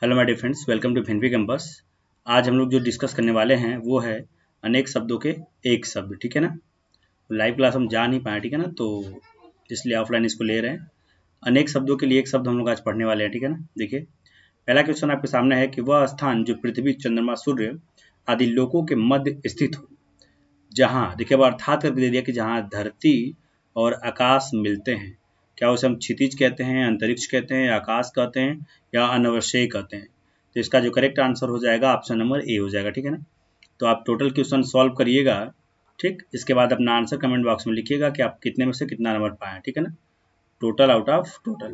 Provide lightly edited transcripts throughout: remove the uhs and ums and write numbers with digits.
Hello my dear friends, welcome to भिनवी campus. आज हम लोग जो डिस्कस करने वाले हैं वो है अनेक शब्दों के एक शब्द। ठीक है ना। लाइव क्लास हम जा नहीं पाए, ठीक है ना, तो इसलिए ऑफलाइन इसको ले रहे हैं। अनेक शब्दों के लिए एक शब्द हम लोग आज पढ़ने वाले हैं। ठीक है ना। देखिए, पहला क्वेश्चन आपके सामने है कि वह स्थान जो पृथ्वी, चंद्रमा, सूर्य आदि लोकों के मध्य स्थित हो, जहाँ, देखिए अब अर्थात करके दे दिया कि जहाँ धरती और आकाश मिलते हैं। क्या उसे हम क्षितिज कहते हैं, अंतरिक्ष कहते हैं, आकाश कहते हैं या अनवश्य कहते हैं? तो इसका जो करेक्ट आंसर हो जाएगा ऑप्शन नंबर ए हो जाएगा। ठीक है ना। तो आप टोटल क्वेश्चन सॉल्व करिएगा। ठीक, इसके बाद अपना आंसर कमेंट बॉक्स में लिखिएगा कि आप कितने में से कितना नंबर पाए। ठीक है ना। Total out of total.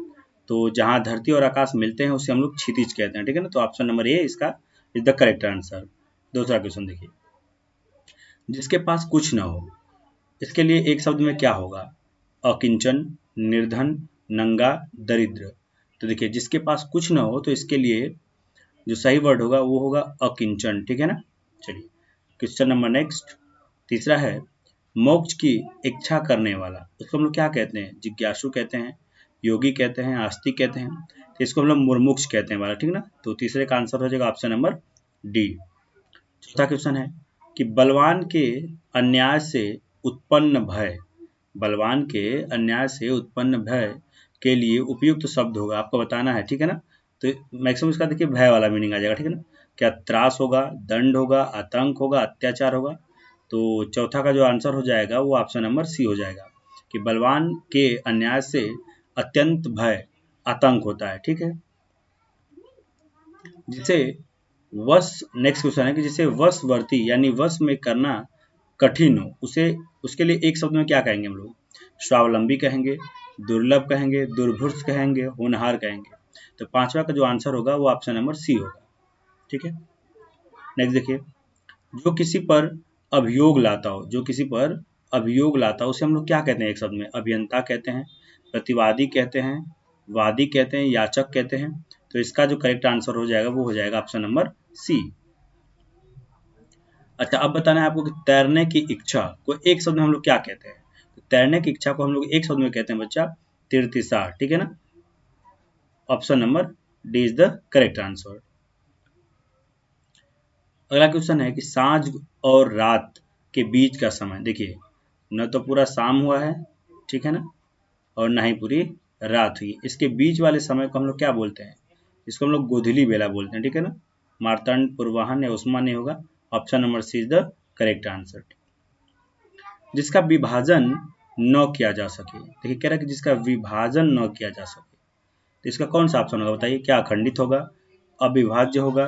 तो जहाँ धरती और आकाश मिलते हैं उसे हम लोग क्षितिज कहते हैं। ठीक है ना। तो ऑप्शन नंबर ए इसका इज द करेक्ट आंसर। दूसरा क्वेश्चन देखिए, जिसके पास कुछ न हो, इसके लिए एक शब्द में क्या होगा? अकिंचन, निर्धन, नंगा, दरिद्र। तो देखिए, जिसके पास कुछ न हो तो इसके लिए जो सही वर्ड होगा वो होगा अकिंचन। ठीक है ना। चलिए, क्वेश्चन नंबर नेक्स्ट, तीसरा है, मोक्ष की इच्छा करने वाला, उसको हम लोग क्या कहते हैं? जिज्ञासु कहते हैं, योगी कहते हैं, आस्तिक कहते हैं। तो इसको हम लोग मुमुक्षु कहते हैं वाला। ठीक ना। तो तीसरे का आंसर हो जाएगा ऑप्शन नंबर डी। चौथा क्वेश्चन है कि बलवान के अन्याय से उत्पन्न भय, बलवान के अन्याय से उत्पन्न भय के लिए उपयुक्त शब्द होगा, आपको बताना है। ठीक है ना। तो मैक्सिमम इसका देखिए भय वाला मीनिंग आ जाएगा। ठीक है ना। क्या त्रास होगा, दंड होगा, आतंक होगा, अत्याचार होगा? तो चौथा का जो आंसर हो जाएगा वो ऑप्शन नंबर सी हो जाएगा कि बलवान के अन्याय से अत्यंत भय, आतंक होता है। ठीक है। जिसे वश, नेक्स्ट क्वेश्चन है कि जिसे वशवर्ती यानी वश में करना कठिन हो, उसे, उसके लिए एक शब्द में क्या कहेंगे हम लोग? स्वावलंबी कहेंगे, दुर्लभ कहेंगे, दुर्भुष कहेंगे, होनहार कहेंगे? तो पांचवा का जो आंसर होगा वो ऑप्शन नंबर सी होगा। ठीक है। नेक्स्ट देखिए, जो किसी पर अभियोग लाता हो, जो किसी पर अभियोग लाता हो उसे हम लोग क्या कहते हैं एक शब्द में? अभियंता कहते हैं, प्रतिवादी कहते हैं, वादी कहते हैं, याचक कहते हैं? तो इसका जो करेक्ट आंसर हो जाएगा वो हो जाएगा ऑप्शन नंबर सी। अच्छा, अब बताना है आपको कि तैरने की इच्छा को एक शब्द में हम लोग क्या कहते हैं? तो तैरने की इच्छा को हम लोग एक शब्द में कहते हैं बच्चा, तीर्थिसार। ठीक है ना। Option number D is the correct answer. अगला क्वेश्चन है कि सांझ और रात के बीच का समय, देखिए न तो पूरा शाम हुआ है, ठीक है ना, और ना ही पूरी रात हुई, इसके बीच वाले समय को हम लोग क्या बोलते हैं? इसको हम लोग गोधूली बेला बोलते हैं। ठीक है ना। मार्तंड, पूर्वाहन या उस्मा नहीं होगा। Option number C is the correct answer. जिसका विभाजन न किया जा सके, देखिए कह रहा है कि जिसका विभाजन न किया जा सके, तो इसका कौन सा ऑप्शन होगा बताइए? क्या अखंडित होगा, अविभाज्य होगा,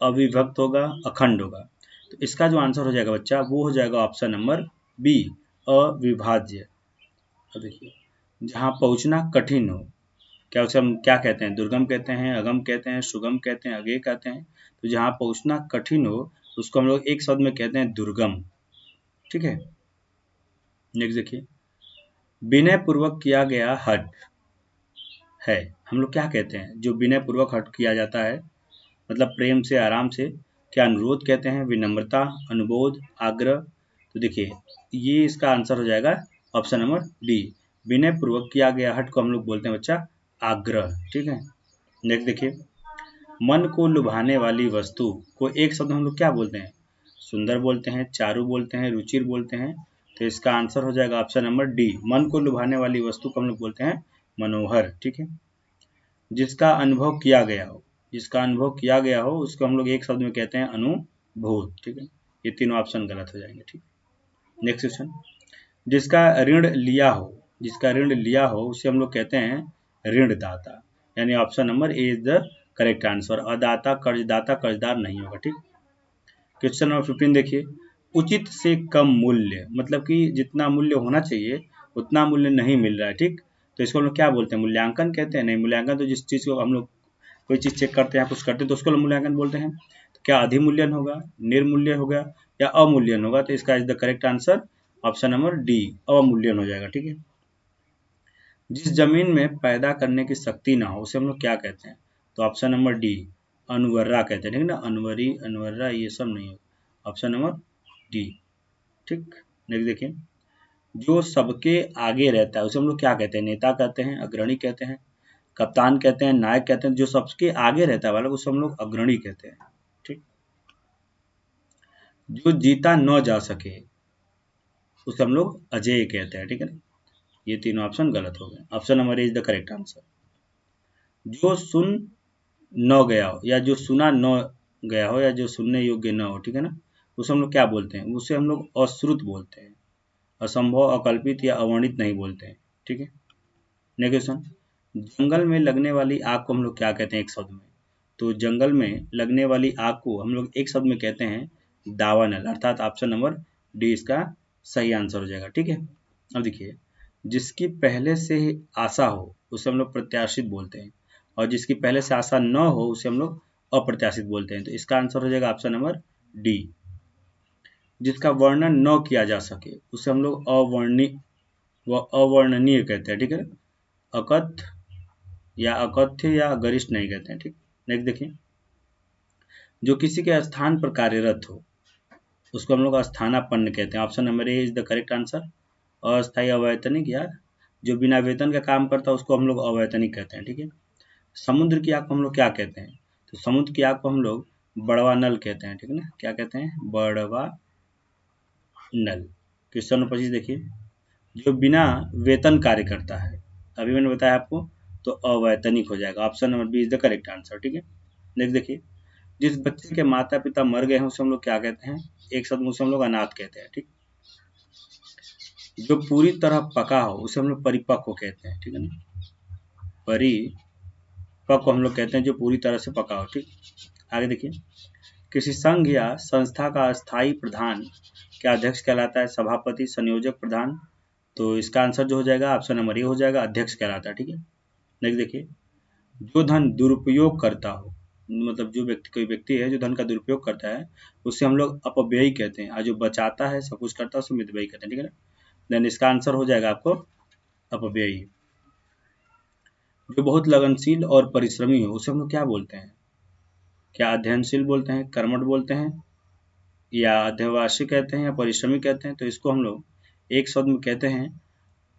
अविभक्त होगा, अखंड होगा? तो इसका जो आंसर हो जाएगा बच्चा वो हो जाएगा ऑप्शन नंबर बी, अविभाज्य। अब देखिए, जहाँ पहुँचना कठिन हो, क्या उसे हम क्या कहते हैं? दुर्गम कहते हैं, अगम कहते हैं, सुगम कहते हैं, अगेय कहते हैं? तो जहाँ पहुँचना कठिन हो उसको हम लोग एक शब्द में कहते हैं दुर्गम। ठीक है। नेक्स्ट देखिए, विनय पूर्वक किया गया हट है, हम लोग क्या कहते हैं? जो विनय पूर्वक हट किया जाता है, मतलब प्रेम से, आराम से, क्या अनुरोध कहते हैं, विनम्रता, अनुबोध, आग्रह? तो देखिए, ये इसका आंसर हो जाएगा ऑप्शन नंबर डी। विनय पूर्वक किया गया हट को हम लोग बोलते हैं बच्चा आग्रह। ठीक है। नेक्स्ट देखिए, मन को लुभाने वाली वस्तु को एक शब्द हम लोग क्या बोलते हैं? सुंदर बोलते हैं, चारू बोलते हैं, रुचिर बोलते हैं? तो इसका आंसर हो जाएगा ऑप्शन नंबर डी। मन को लुभाने वाली वस्तु को हम लोग बोलते हैं मनोहर। ठीक है। जिसका अनुभव किया गया हो, जिसका अनुभव किया गया हो उसको हम लोग एक शब्द में कहते हैं अनुभूत। ठीक है। ये तीनों ऑप्शन गलत हो जाएंगे। ठीक। नेक्स्ट क्वेश्चन, जिसका ऋण लिया हो, जिसका ऋण लिया हो उसे हम लोग कहते हैं ऋणदाता, यानी option number A is the correct answer. अदाता, कर्जदाता, कर्जदार नहीं होगा। ठीक। क्वेश्चन नंबर 15 देखिए, उचित से कम मूल्य, मतलब कि जितना मूल्य होना चाहिए उतना मूल्य नहीं मिल रहा है। ठीक। तो इसको हम लोग क्या बोलते हैं? मूल्यांकन कहते हैं? नहीं, मूल्यांकन तो जिस चीज़ को हम लोग कोई चीज़ चेक करते हैं, कुछ करते हैं तो उसको मूल्यांकन बोलते हैं। तो क्या अधिमूल्यन होगा, निर्मूल्य होगा या अमूल्यन होगा? तो इसका is the correct answer option number D, अवमूल्यन हो जाएगा। ठीक है। जिस जमीन में पैदा करने की शक्ति ना हो उसे हम लोग क्या कहते हैं? तो ऑप्शन नंबर डी, अनुवर्रा कहते हैं। ठीक ना। अनवरी, अनवर्रा ये सब नहीं होगा। Option number D. ठीक। नेक्स्ट देखिए, जो सबके आगे रहता है उसे हम लोग क्या कहते हैं? नेता कहते हैं, अग्रणी कहते हैं, कप्तान कहते हैं, नायक कहते हैं, जो सबके आगे रहता है वाला उसे हम लोग अग्रणी कहते हैं। ठीक, जो जीता न जा सके उसे हम लोग अजेय कहते हैं। ठीक है ना, ये तीनों ऑप्शन गलत हो गए। Option number A is the correct answer. जो सुन न गया हो या जो सुना न गया हो या जो सुनने योग्य न हो, ठीक है ना, उसे हम लोग क्या बोलते हैं? उसे हम लोग अश्रुत बोलते हैं। असंभव, अकल्पित या अवर्णित नहीं बोलते हैं। ठीक है, नेक्स्ट क्वेश्चन, जंगल में लगने वाली आग को हम लोग क्या कहते हैं एक शब्द में? तो जंगल में लगने वाली आग को हम लोग एक शब्द में कहते हैं दावानल, अर्थात ऑप्शन नंबर डी इसका सही आंसर हो जाएगा। ठीक है, अब देखिए, जिसकी पहले से ही आशा हो उसे हम लोग प्रत्याशित बोलते हैं, और जिसकी पहले से आशा न हो उसे हम लोग अप्रत्याशित बोलते हैं। तो इसका आंसर हो जाएगा ऑप्शन नंबर डी। जिसका वर्णन न किया जा सके उसे हम लोग अवर्णनीय कहते हैं। ठीक है, अकथ्य या अकथ्य या गरिष्ठ नहीं कहते हैं। ठीक, नेक्स्ट देखिए, जो किसी के स्थान पर कार्यरत हो उसको हम लोग स्थानापन्न कहते हैं। Option number A is the correct answer. अस्थायी, अवैतनिक या जो बिना वेतन का काम करता है उसको हम लोग अवैतनिक कहते हैं। ठीक है, समुद्र की आग को हम लोग क्या कहते हैं? तो समुद्र की आग को हम लोग बड़वा नल कहते हैं। ठीक है ना, क्या कहते हैं? बड़वा नल। क्वेश्चन नंबर 25 देखिए, जो बिना वेतन कार्य करता है, अभी मैंने बताया आपको, तो अवैतनिक हो जाएगा। Option number B is the correct answer. ठीक है, नेक्स्ट देखिए, जिस बच्चे के माता पिता मर गए हैं उसे हम लोग क्या कहते हैं? एक शब्द में उसे हम लोग अनाथ कहते हैं। ठीक, जो पूरी तरह पका हो उसे हम लोग परिपक्व कहते हैं। ठीक है ना, परिपक्व हम लोग कहते हैं जो पूरी तरह से पका हो। ठीक, आगे देखिए, किसी संघ या संस्था का अस्थायी प्रधान क्या अध्यक्ष कहलाता है? सभापति, संयोजक, प्रधान। तो इसका आंसर जो हो जाएगा ऑप्शन नंबर ए हो जाएगा, अध्यक्ष कहलाता है। ठीक है, नेक्स्ट देखिए, जो धन दुरुपयोग करता हो, मतलब जो व्यक्ति, कोई व्यक्ति है जो धन का दुरुपयोग करता है उससे हम लोग अपव्ययी कहते हैं, और जो बचाता है, सब कुछ करता है उसे मितव्ययी कहते हैं। ठीक है ना, देन इसका आंसर हो जाएगा आपको अपव्ययी। जो बहुत लगनशील और परिश्रमी हो उसे हम लोग क्या बोलते हैं? क्या अध्ययनशील बोलते हैं, कर्मठ बोलते हैं, या अध्यवसायी कहते हैं, या परिश्रमी कहते हैं? तो इसको हम लोग एक शब्द में कहते हैं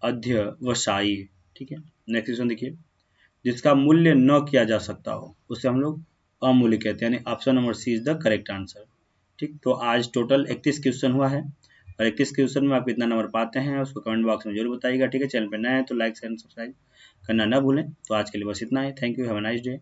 अध्यवसायी। ठीक है, नेक्स्ट क्वेश्चन देखिए, जिसका मूल्य न किया जा सकता हो उसे हम लोग अमूल्य कहते हैं, यानी option number C is the correct answer. ठीक, तो आज टोटल 31 क्वेश्चन हुआ है, और 31 क्वेश्चन में आप कितना नंबर पाते हैं उसको कमेंट बॉक्स में जरूर बताइएगा। ठीक है, चैनल पर नए हैं तो लाइक शेयर सब्सक्राइब करना ना भूलें। तो आज के लिए बस इतना ही। Thank you, have a nice day.